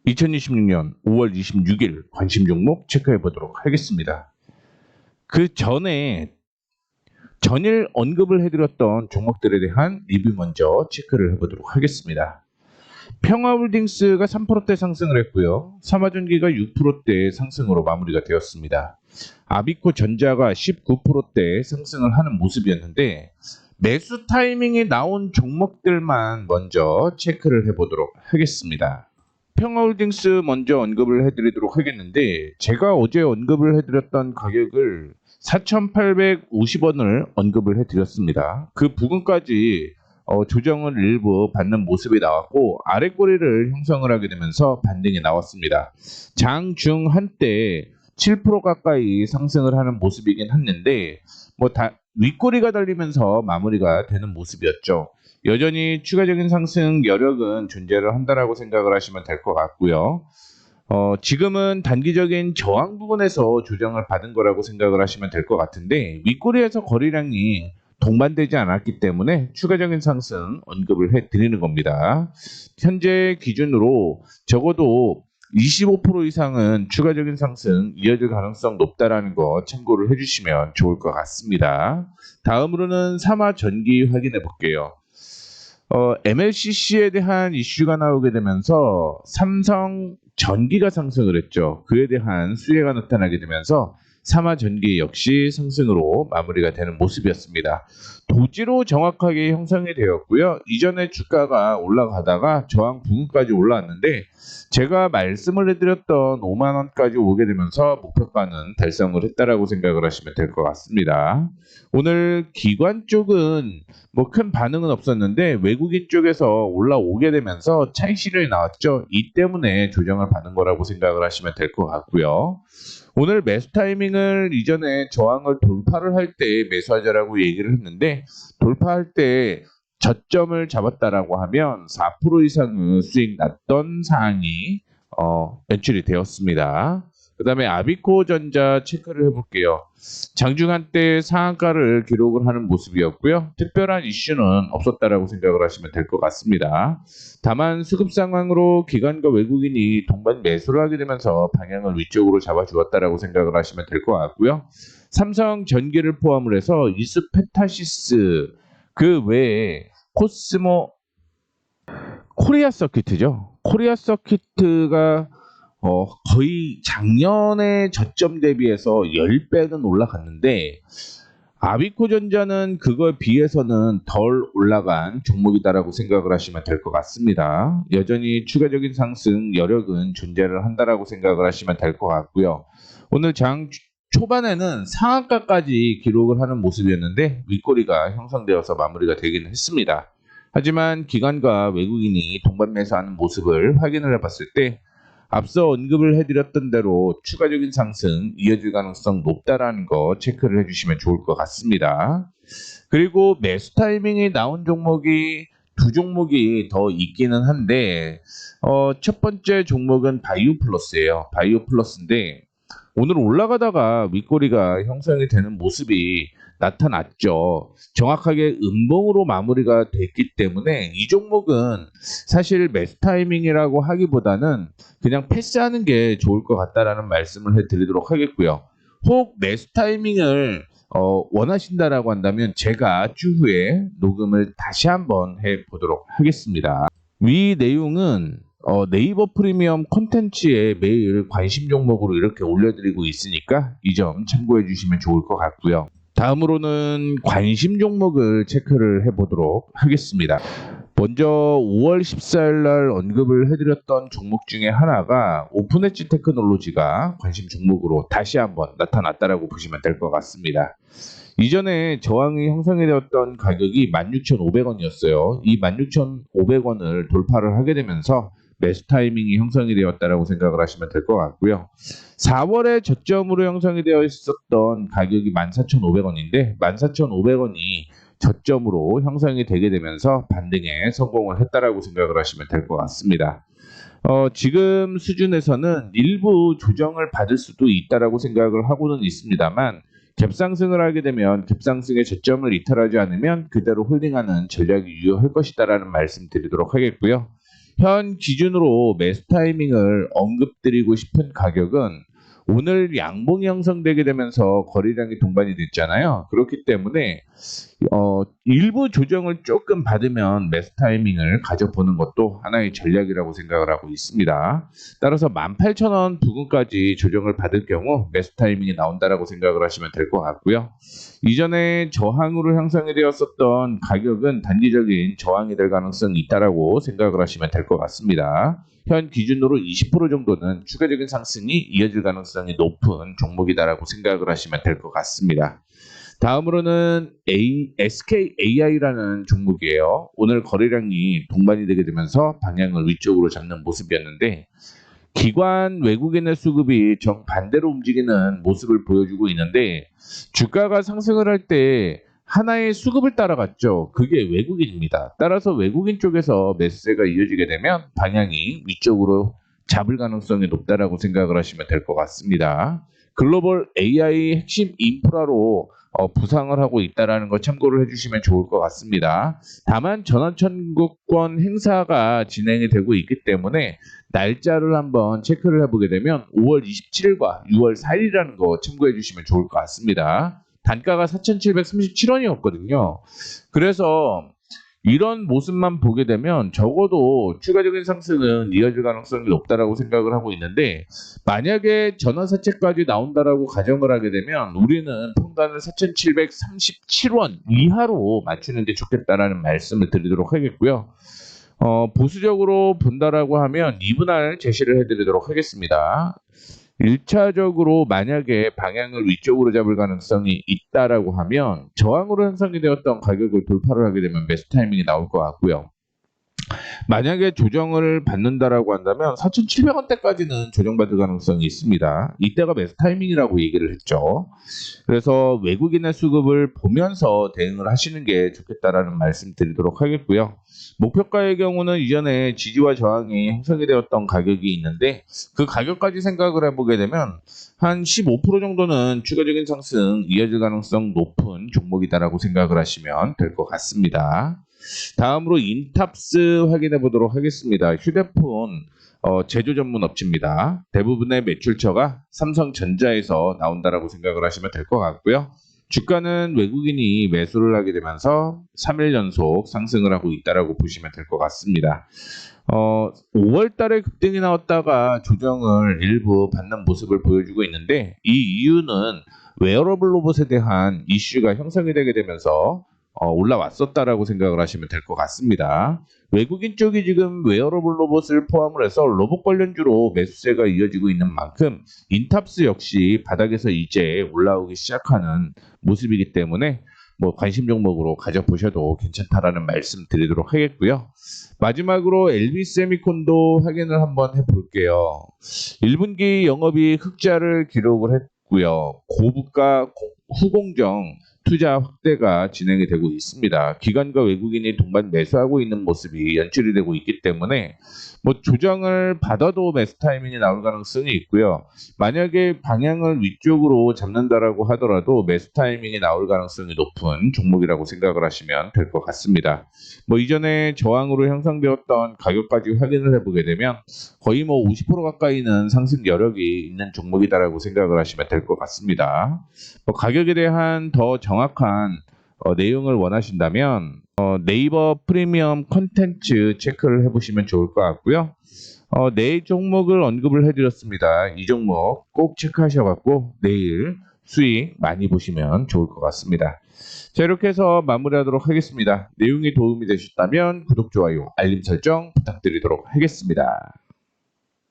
2026년 5월 26일 관심 종목 체크해 보도록 하겠습니다. 그 전에 전일 언급을 해드렸던 종목들에 대한 리뷰 먼저 체크를 해보도록 하겠습니다. 평화홀딩스가 3%대 상승을 했고요. 삼화전기가 6%대 상승으로 마무리가 되었습니다. 아비코전자가 19%대 상승을 하는 모습이었는데 매수 타이밍이 나온 종목들만 먼저 체크를 해보도록 하겠습니다. 평화홀딩스 먼저 언급을 해드리도록 하겠는데 제가 어제 언급을 해드렸던 가격을 4,850원을 언급을 해드렸습니다. 그 부근까지 조정을 일부 받는 모습이 나왔고 아랫꼬리를 형성을 하게 되면서 반등이 나왔습니다. 장중 한때 7% 가까이 상승을 하는 모습이긴 했는데 윗꼬리가 달리면서 마무리가 되는 모습이었죠. 여전히 추가적인 상승 여력은 존재를 한다라고 생각을 하시면 될 것 같고요. 지금은 단기적인 저항 부분에서 조정을 받은 거라고 생각을 하시면 될 것 같은데 윗꼬리에서 거래량이 동반되지 않았기 때문에 추가적인 상승 언급을 해드리는 겁니다. 현재 기준으로 적어도 25% 이상은 추가적인 상승 이어질 가능성 높다라는 거 참고를 해주시면 좋을 것 같습니다. 다음으로는 삼화전기 확인해 볼게요. MLCC에 대한 이슈가 나오게 되면서 삼성전기가 상승을 했죠. 그에 대한 수혜가 나타나게 되면서 삼화전기 역시 상승으로 마무리가 되는 모습이었습니다. 도지로 정확하게 형성이 되었고요. 이전에 주가가 올라가다가 저항 부근까지 올라왔는데 제가 말씀을 해드렸던 5만원까지 오게 되면서 목표가는 달성을 했다라고 생각을 하시면 될 것 같습니다. 오늘 기관 쪽은 큰 반응은 없었는데 외국인 쪽에서 올라오게 되면서 차익 실현이 나왔죠. 이 때문에 조정을 받은 거라고 생각을 하시면 될 것 같고요. 오늘 매수 타이밍을 이전에 저항을 돌파를 할 때 매수하자라고 얘기를 했는데 돌파할 때 저점을 잡았다라고 하면 4% 이상의 수익 났던 사항이 연출이 되었습니다. 그 다음에 아비코전자 체크를 해볼게요. 장중 한때 상한가를 기록을 하는 모습이었고요. 특별한 이슈는 없었다라고 생각을 하시면 될 것 같습니다. 다만 수급 상황으로 기관과 외국인이 동반 매수를 하게 되면서 방향을 위쪽으로 잡아주었다라고 생각을 하시면 될 것 같고요. 삼성전기를 포함을 해서 이스페타시스 그 외에 코스모 코리아 서킷이죠. 코리아 서킷가 거의 작년의 저점 대비해서 10배는 올라갔는데 아비코전자는 그거에 비해서는 덜 올라간 종목이다라고 생각을 하시면 될 것 같습니다. 여전히 추가적인 상승 여력은 존재를 한다라고 생각을 하시면 될 것 같고요. 오늘 장 초반에는 상한가까지 기록을 하는 모습이었는데 윗꼬리가 형성되어서 마무리가 되긴 했습니다. 하지만 기관과 외국인이 동반 매수하는 모습을 확인을 해봤을 때 앞서 언급을 해드렸던 대로 추가적인 상승 이어질 가능성 높다라는 거 체크를 해주시면 좋을 것 같습니다. 그리고 매수 타이밍이 나온 종목이 두 종목이 더 있기는 한데 첫 번째 종목은 바이오플러스예요. 바이오플러스인데 오늘 올라가다가 윗꼬리가 형성이 되는 모습이 나타났죠. 정확하게 음봉으로 마무리가 됐기 때문에 이 종목은 사실 매수 타이밍이라고 하기보다는 그냥 패스하는 게 좋을 것 같다라는 말씀을 해드리도록 하겠고요. 혹 매수 타이밍을 원하신다라고 한다면 제가 추후에 녹음을 다시 한번 해보도록 하겠습니다. 위 내용은 네이버 프리미엄 콘텐츠에 매일 관심 종목으로 이렇게 올려드리고 있으니까 이 점 참고해 주시면 좋을 것 같고요. 다음으로는 관심 종목을 체크를 해보도록 하겠습니다. 먼저 5월 14일 날 언급을 해드렸던 종목 중에 하나가 오픈엣지 테크놀로지가 관심 종목으로 다시 한번 나타났다라고 보시면 될 것 같습니다. 이전에 저항이 형성이 되었던 가격이 16,500원이었어요. 이 16,500원을 돌파를 하게 되면서 매수 타이밍이 형성이 되었다라고 생각을 하시면 될 것 같고요. 4월에 저점으로 형성이 되어 있었던 가격이 14,500원인데 14,500원이 저점으로 형성이 되게 되면서 반등에 성공을 했다라고 생각을 하시면 될 것 같습니다. 지금 수준에서는 일부 조정을 받을 수도 있다라고 생각을 하고는 있습니다만 갭상승을 하게 되면 갭상승의 저점을 이탈하지 않으면 그대로 홀딩하는 전략이 유효할 것이다라는 말씀 드리도록 하겠고요. 현 기준으로 매수 타이밍을 언급드리고 싶은 가격은 오늘 양봉이 형성되게 되면서 거래량이 동반이 됐잖아요. 그렇기 때문에 일부 조정을 조금 받으면 매수 타이밍을 가져보는 것도 하나의 전략이라고 생각을 하고 있습니다. 따라서 18,000원 부근까지 조정을 받을 경우 매수 타이밍이 나온다라고 생각을 하시면 될 것 같고요. 이전에 저항으로 형성이 되었었던 가격은 단기적인 저항이 될 가능성이 있다라고 생각을 하시면 될 것 같습니다. 현 기준으로 20% 정도는 추가적인 상승이 이어질 가능성이 높은 종목이다라고 생각을 하시면 될 것 같습니다. 다음으로는 SKAI라는 종목이에요. 오늘 거래량이 동반이 되게 되면서 방향을 위쪽으로 잡는 모습이었는데 기관 외국인의 수급이 정반대로 움직이는 모습을 보여주고 있는데 주가가 상승을 할 때 하나의 수급을 따라갔죠. 그게 외국인입니다. 따라서 외국인 쪽에서 매수세가 이어지게 되면 방향이 위쪽으로 잡을 가능성이 높다라고 생각을 하시면 될 것 같습니다. 글로벌 AI 핵심 인프라로 부상을 하고 있다는 거 참고를 해주시면 좋을 것 같습니다. 다만 전환청구권 행사가 진행이 되고 있기 때문에 날짜를 한번 체크를 해보게 되면 5월 27일과 6월 4일이라는 거 참고해 주시면 좋을 것 같습니다. 단가가 4,737원이었거든요. 그래서 이런 모습만 보게 되면 적어도 추가적인 상승은 이어질 가능성이 높다라고 생각을 하고 있는데 만약에 전환사채까지 나온다라고 가정을 하게 되면 우리는 평단을 4,737원 이하로 맞추는 게 좋겠다라는 말씀을 드리도록 하겠고요. 보수적으로 본다라고 하면 2분할 제시를 해드리도록 하겠습니다. 1차적으로 만약에 방향을 위쪽으로 잡을 가능성이 있다라고 하면 저항으로 형성이 되었던 가격을 돌파를 하게 되면 매수 타이밍이 나올 것 같고요. 만약에 조정을 받는다라고 한다면 4,700원대까지는 조정받을 가능성이 있습니다. 이때가 매수 타이밍이라고 얘기를 했죠. 그래서 외국인의 수급을 보면서 대응을 하시는 게 좋겠다라는 말씀 드리도록 하겠고요. 목표가의 경우는 이전에 지지와 저항이 형성이 되었던 가격이 있는데 그 가격까지 생각을 해보게 되면 한 15% 정도는 추가적인 상승 이어질 가능성 높은 종목이다라고 생각을 하시면 될 것 같습니다. 다음으로 인탑스 확인해 보도록 하겠습니다. 휴대폰 제조 전문 업체입니다. 대부분의 매출처가 삼성전자에서 나온다라고 생각을 하시면 될 것 같고요. 주가는 외국인이 매수를 하게 되면서 3일 연속 상승을 하고 있다라고 보시면 될 것 같습니다. 5월 달에 급등이 나왔다가 조정을 일부 받는 모습을 보여주고 있는데 이 이유는 웨어러블 로봇에 대한 이슈가 형성이 되게 되면서 올라왔었다라고 생각을 하시면 될 것 같습니다. 외국인 쪽이 지금 웨어러블 로봇을 포함을 해서 로봇 관련주로 매수세가 이어지고 있는 만큼 인탑스 역시 바닥에서 이제 올라오기 시작하는 모습이기 때문에 관심 종목으로 가져보셔도 괜찮다라는 말씀 드리도록 하겠고요. 마지막으로 LB세미콘도 확인을 한번 해볼게요. 1분기 영업이 흑자를 기록을 했고요. 고부가 후공정 투자 확대가 진행이 되고 있습니다. 기관과 외국인이 동반 매수하고 있는 모습이 연출이 되고 있기 때문에 조정을 받아도 매수 타이밍이 나올 가능성이 있고요. 만약에 방향을 위쪽으로 잡는다라고 하더라도 매수 타이밍이 나올 가능성이 높은 종목이라고 생각을 하시면 될 것 같습니다. 이전에 저항으로 형성되었던 가격까지 확인을 해보게 되면 거의 50% 가까이는 상승 여력이 있는 종목이다라고 생각을 하시면 될 것 같습니다. 가격에 대한 더 정확한 내용을 원하신다면 네이버 프리미엄 컨텐츠 체크를 해보시면 좋을 것 같고요. 네 종목을 언급을 해드렸습니다. 이 종목 꼭 체크하셔갖고 내일 수익 많이 보시면 좋을 것 같습니다. 자, 이렇게 해서 마무리하도록 하겠습니다. 내용이 도움이 되셨다면 구독, 좋아요, 알림 설정 부탁드리도록 하겠습니다.